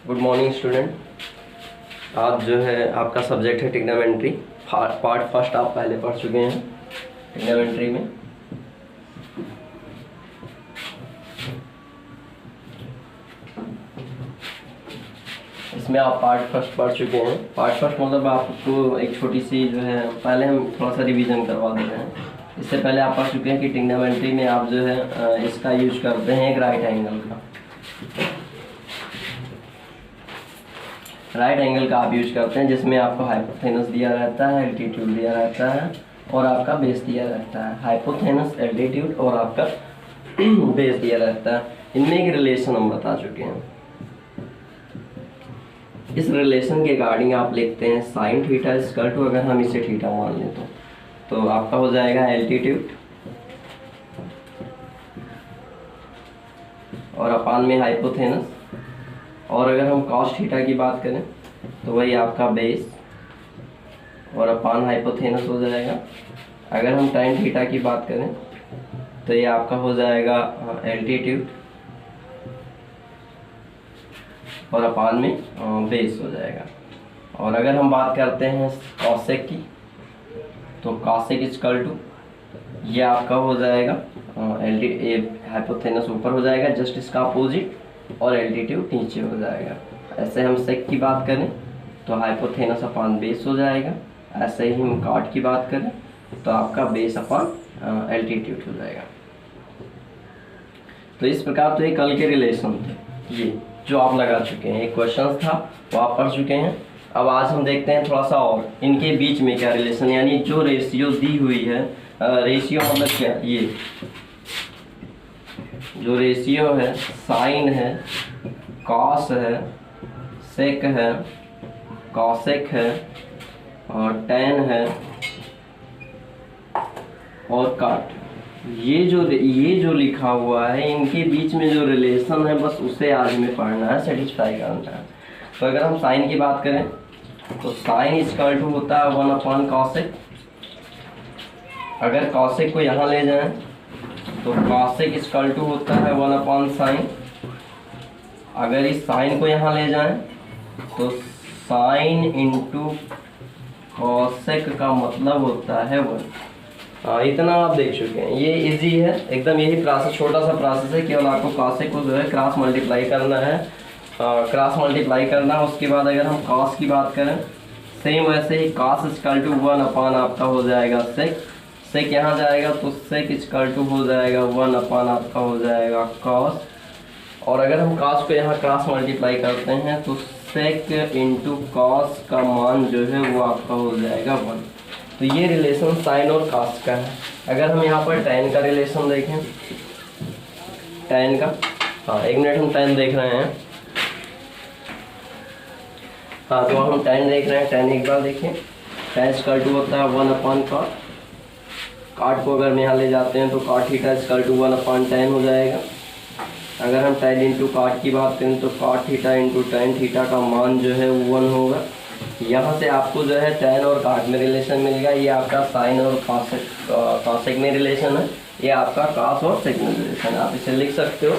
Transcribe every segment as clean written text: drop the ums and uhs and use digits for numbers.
Good morning student. आज जो है आपका सब्जेक्ट है ट्रिग्नोमेट्री। पार्ट फर्स्ट आप पहले पढ़ चुके हैं ट्रिग्नोमेट्री में। इसमें आप पार्ट फर्स्ट पढ़ चुके हैं। पार्ट फर्स्ट मतलब आपको एक छोटी सी जो है, पहले हम थोड़ा सा रिवीजन करवा देते हैं। इससे पहले आप पढ़ चुके हैं कि ट्रिग्नोमेट्री में आप जो है इसका यूज करते हैं एक राइट एंगल का। राइट एंगल का आप यूज करते हैं जिसमें आपको हाइपोथेनस दिया रहता है, एल्टीट्यूड दिया रहता है और आपका बेस दिया रहता है। हाइपोथेनस, एल्टीट्यूड और आपका बेस दिया रहता है। इनमें एक रिलेशन हम बता चुके हैं। इस रिलेशन के अकॉर्डिंग आप लिखते हैं साइन थीटा इक्वल टू, अगर हम इसे थीटा मान लें तो आपका हो जाएगा एल्टीट्यूड और अपान में हाइपोथेनस। और अगर हम कॉस थीटा की बात करें तो वही आपका बेस और अपान हाइपोथेनस हो जाएगा। अगर हम टाइन थीटा की बात करें तो ये आपका हो जाएगा एल्टीट्यूड और अपान में बेस हो जाएगा। और अगर हम बात करते हैं कॉसेक की तो कॉसेक इक्वल टू ये आपका हो जाएगा हाइपोथेनस ऊपर हो जाएगा जस्ट इसका अपोजिट और एल्टीट्यूड नीचे हो जाएगा। ऐसे हम सेक की बात करें तो हाइपोथेनस अपान बेस हो जाएगा। ऐसे ही हम कॉट की बात करें तो आपका बेस अपान एल्टीट्यूड हो जाएगा। तो इस प्रकार तो ये कल के रिलेशन थे, ये जो आप लगा चुके हैं। एक क्वेश्चन था वो आप पढ़ चुके हैं। अब आज हम देखते हैं थोड़ा सा और इनके बीच में क्या रिलेशन, यानी जो रेशियो दी हुई है, रेशियो मतलब क्या, ये जो रेशियो है, साइन है, कॉस है, सेक है, कॉसेक है और टेन है और काट, ये जो लिखा हुआ है इनके बीच में जो रिलेशन है बस उसे आज में पढ़ना है, सेटिस्फाई करना है। तो अगर हम साइन की बात करें तो साइन इक्वल टू होता है 1 अपॉन कॉसेक। अगर कॉसेक को यहाँ ले जाएं तो कॉसेक इक्वल टू होता है 1 अपॉन साइन। अगर इस साइन को यहाँ ले जाएं तो साइन इंटू कॉसेक का मतलब होता है 1। इतना आप देख चुके हैं। ये इजी है एकदम, यही प्रोसेस, छोटा सा प्रोसेस है। केवल आपको कॉसेक को जो है क्रॉस मल्टीप्लाई करना है, क्रॉस मल्टीप्लाई करना है। उसके बाद अगर हम कॉस की बात करें सेम वैसे ही कॉस इक्वल टू 1 अपॉन आपका हो जाएगा सेक। सेक यहाँ जाएगा तो सेक इक्वल टू हो जाएगा 1 अपॉन आपका हो जाएगा कॉस। और अगर हम कॉस को यहाँ क्रॉस मल्टीप्लाई करते हैं तो सेक इंटू कॉस का मान जो है वो आपका हो जाएगा 1। तो ये रिलेशन साइन और कॉस का है। अगर हम यहाँ पर टेन का रिलेशन देखें, टेन का, हाँ एक मिनट, हम टेन देख रहे हैं। हाँ तो हम टेन देख रहे हैं। टेन एक बार देखिए, टेन इक्वल टू होता है 1 अपॉन कॉट। कॉट को अगर हम यहाँ ले जाते हैं तो cot theta equal to 1 upon tan हो जाएगा। अगर हम टेन इंटू कॉट की बात करें तो cot theta into tan theta का मान जो है वो 1 होगा। यहाँ से आपको जो है टेन और कॉट में रिलेशन मिल गया। ये आपका साइन और कॉसेक में रिलेशन है, ये आपका कॉस और सेक में रिलेशन है। आप इसे लिख सकते हो।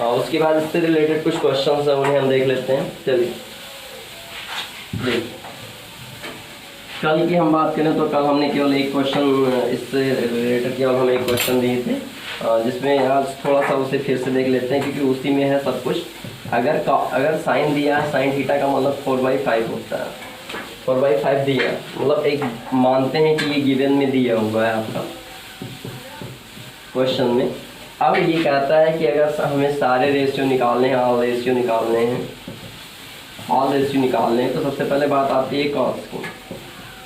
और उसके बाद इससे रिलेटेड कुछ क्वेश्चन है उन्हें हम देख लेते हैं। चलिए कल की हम बात करें तो कल हमने केवल एक क्वेश्चन इससे रिलेटेड केवल हम एक क्वेश्चन दिए थे, जिसमें आज थोड़ा सा उसे फिर से देख लेते हैं क्योंकि उसी में है सब कुछ। अगर साइन दिया है, साइन थीटा का मतलब 4/5 होता है। 4/5 दिया मतलब एक मानते हैं कि ये गिवन में दिया हुआ है आपका क्वेश्चन में। अब ये कहता है कि अगर हमें सारे रेशियो निकालने हैं, ऑल रेशियो निकालने हैं, ऑल रेशियो निकालने हैं, तो सबसे पहले बात आती है कॉस की।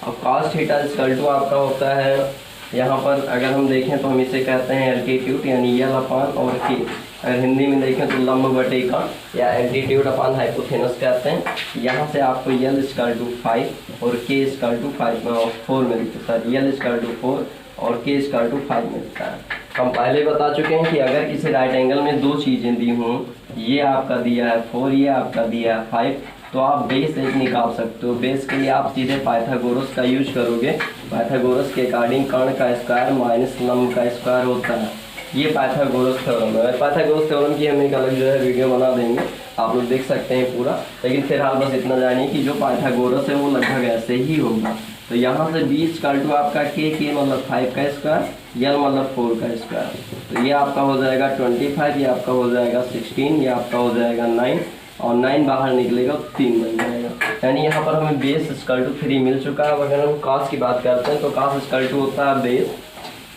अब कॉस थीटा इक्वल टू आपका होता है, यहाँ पर अगर हम देखें तो हम इसे कहते हैं एल्टीट्यूड, यानी यल अपान और के। अगर हिंदी में देखें तो लंब बटे का या एल्टीट्यूड अपान हाइपोथेनस कहते हैं। यहाँ से आपको यल इक्वल टू 5 और के इक्वल टू 4 मिलता है। यल इक्वल टू 4 और के इक्वल टू 5 मिलता है। हम पहले बता चुके हैं कि अगर किसी राइट एंगल में दो चीज़ें दी हों, ये आपका दिया है 4, ये आपका दिया है 5, तो आप बेस एक निकाल सकते हो। बेस के लिए आप सीधे पाइथागोरस का यूज करोगे। पाइथागोरस के अकॉर्डिंग कर्ण का स्क्वायर माइनस लंब का स्क्वायर होता है। ये पाइथागोरस थ्योरम है। पाइथागोरस थ्योरम की हम एक अलग जो है वीडियो बना देंगे, आप लोग देख सकते हैं पूरा। लेकिन फिलहाल बस इतना जानिए कि जो पाइथागोरस है वो लगभग ऐसे ही होगा। तो यहाँ से b इक्वल टू आपका के मतलब 5 का स्क्वायर, यल मतलब 4 का स्क्वायर। तो ये आपका हो जाएगा 25, ये आपका हो जाएगा 16, ये आपका हो जाएगा 9 और 9 बाहर निकलेगा तो 3 बन जाएगा। यानी यहाँ पर हमें बेस इक्वल टू 3 मिल चुका है। अगर हम कॉस की बात करते हैं तो कॉस इक्वल टू होता है base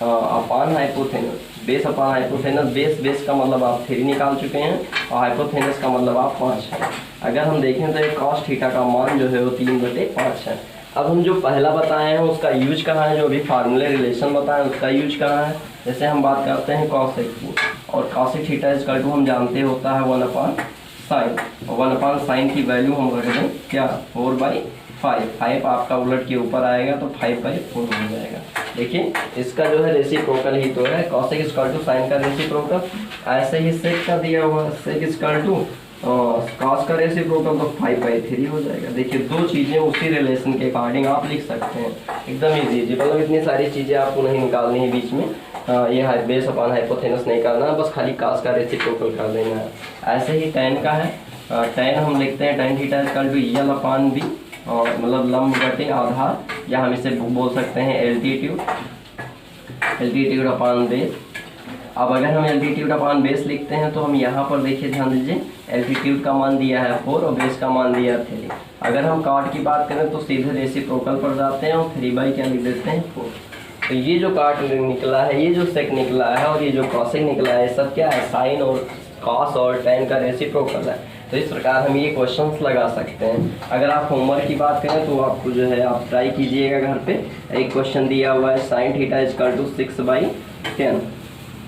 upon hypotenuse. Base upon hypotenuse, base का मतलब आप 3 निकाल चुके हैं और हाइपोथेनस का मतलब आप 5 है। अगर हम देखें तो एक कॉस थीटा का मान जो है वो 3/5 है। अब हम जो पहला बताए हैं उसका यूज कहाँ है, जो अभी फार्मूले रिलेशन बताएं उसका यूज कहाँ है। जैसे हम बात करते हैं कॉसेक की, और कॉसेक थीटा इक्वल टू हम जानते होता है 1/sin, और 1/sin की वैल्यू हम रख दें क्या 4/5। 5 आपका उलट के ऊपर आएगा तो 5/4 हो जाएगा। देखिए इसका जो है रेसिप्रोकल ही तो है, कॉसेक इक्वल टू साइन का रेसिप्रोकल। ऐसे ही सेक का दिया हुआ है, सेक इक्वल टू कॉस का रेसिप्रोकल तो 5/3 हो जाएगा। देखिए दो चीज़ें उसी रिलेशन के अकॉर्डिंग आप लिख सकते हैं, एकदम इजी। मतलब इतनी सारी चीज़ें आपको नहीं निकालनी है बीच में, ये बेस अपान हाइपोथेनस नहीं करना है, बस खाली कॉस का रेसिप्रोकल कर देना है। ऐसे ही tan का है, tan हम लिखते हैं tan theta equal to L upon B, और मतलब लंब बटे आधार, या हम इसे बोल सकते हैं एल्टीट्यूड अपान बेस। अब अगर हम एल्टीट्यूड अपान बेस लिखते हैं तो हम यहाँ पर देखिए ध्यान दीजिए, एल्टीट्यूड का मान दिया है 4 और बेस का मान दिया है 3। अगर हम कॉट की बात करें तो सीधे रेसिप्रोकल पर जाते हैं और 3 क्या लिख देते हैं 4। तो ये जो कॉट निकला है, ये जो सेक निकला है और ये जो कॉसेक निकला है, सब क्या है साइन और कॉस और tan का रेसिप्रोकल है। तो इस प्रकार हम ये क्वेश्चंस लगा सकते हैं। अगर आप होमवर्क की बात करें तो आपको जो है आप ट्राई कीजिएगा घर पे। एक क्वेश्चन दिया हुआ है साइन थीटा इक्वल टू 6/10।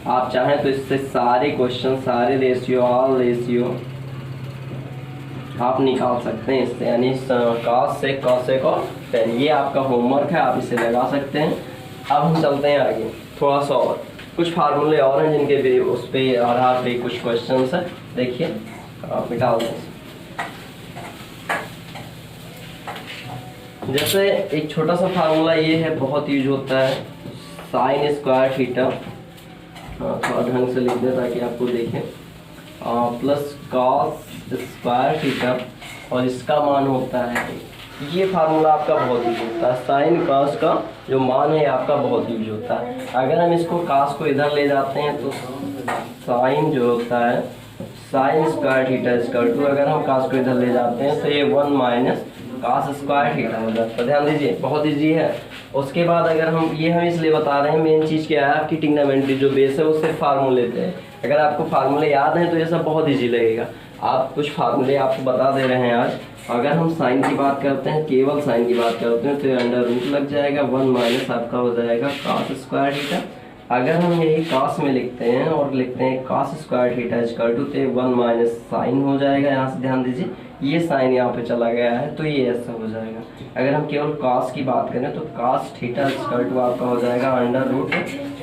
आप चाहें तो इससे सारे क्वेश्चन, सारे रेशियो, ऑल रेशियो आप निकाल सकते हैं इससे, यानी कॉस सेक कॉसेक और tan। ये आपका होमवर्क है, आप इसे लगा सकते हैं। अब हम चलते हैं आगे, थोड़ा सा और कुछ फार्मूले और हैं जिनके भी उस पर आधार पे कुछ क्वेश्चंस हैं। देखिए आप मिटा दें। जैसे एक छोटा सा फार्मूला ये है, बहुत यूज होता है, साइन स्क्वायर थीटा, थोड़ा ढंग से लिख दें ताकि आपको देखें, प्लस कॉस स्क्वायर थीटा, और इसका मान होता है, ये फार्मूला आपका बहुत यूज होता है। साइन कॉस का जो मान है आपका बहुत यूज होता है। अगर हम इसको कॉस को इधर ले जाते हैं तो साइन जो होता है sine square theta equal to, अगर हम कॉस को इधर ले जाते हैं तो ये 1 माइनस कॉस स्क्वायर थीटा हो जाता है। ध्यान दीजिए बहुत इजी है। उसके बाद अगर हम इसलिए बता रहे हैं, मेन चीज़ क्या है आपकी ट्रिग्नोमेट्री जो बेस है वो सिर्फ फार्मूले पे है। अगर आपको फार्मूले याद हैं तो ये सब बहुत ईजी लगेगा। आप कुछ फार्मूले आपको बता दे रहे हैं आज। अगर हम साइन की बात करते हैं, केवल साइन की बात करते हैं, तो अंडर रूट लग जाएगा, 1 माइनस आपका हो जाएगा कॉस स्क्वायर थीटा। अगर हम यही कॉस में लिखते हैं और लिखते हैं cos square theta equal to, तो 1 माइनस साइन हो जाएगा। यहाँ से ध्यान दीजिए ये साइन यहाँ पे चला गया है तो ये ऐसा हो जाएगा। अगर हम केवल कॉस की बात करें तो कॉस थीटा इक्वल टू आपका हो जाएगा under root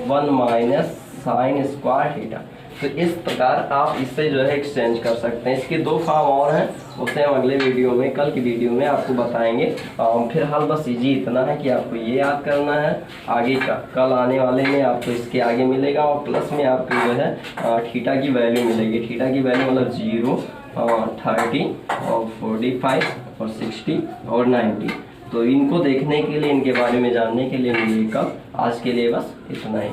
1 minus sine square theta. तो इस प्रकार आप इससे जो है एक्सचेंज कर सकते हैं। इसके 2 फॉर्म और हैं, उसे हम अगले वीडियो में, कल की वीडियो में आपको बताएंगे। फिलहाल बस इजी इतना है कि आपको ये याद करना है। आगे का कल आने वाले में आपको इसके आगे मिलेगा, और प्लस में आपको जो है थीटा की वैल्यू मिलेगी। थीटा की वैल्यू मतलब 0, 30 और 45 और 60 और 90। तो इनको देखने के लिए, इनके बारे में जानने के लिए मिलेगा। आज के लिए बस इतना ही।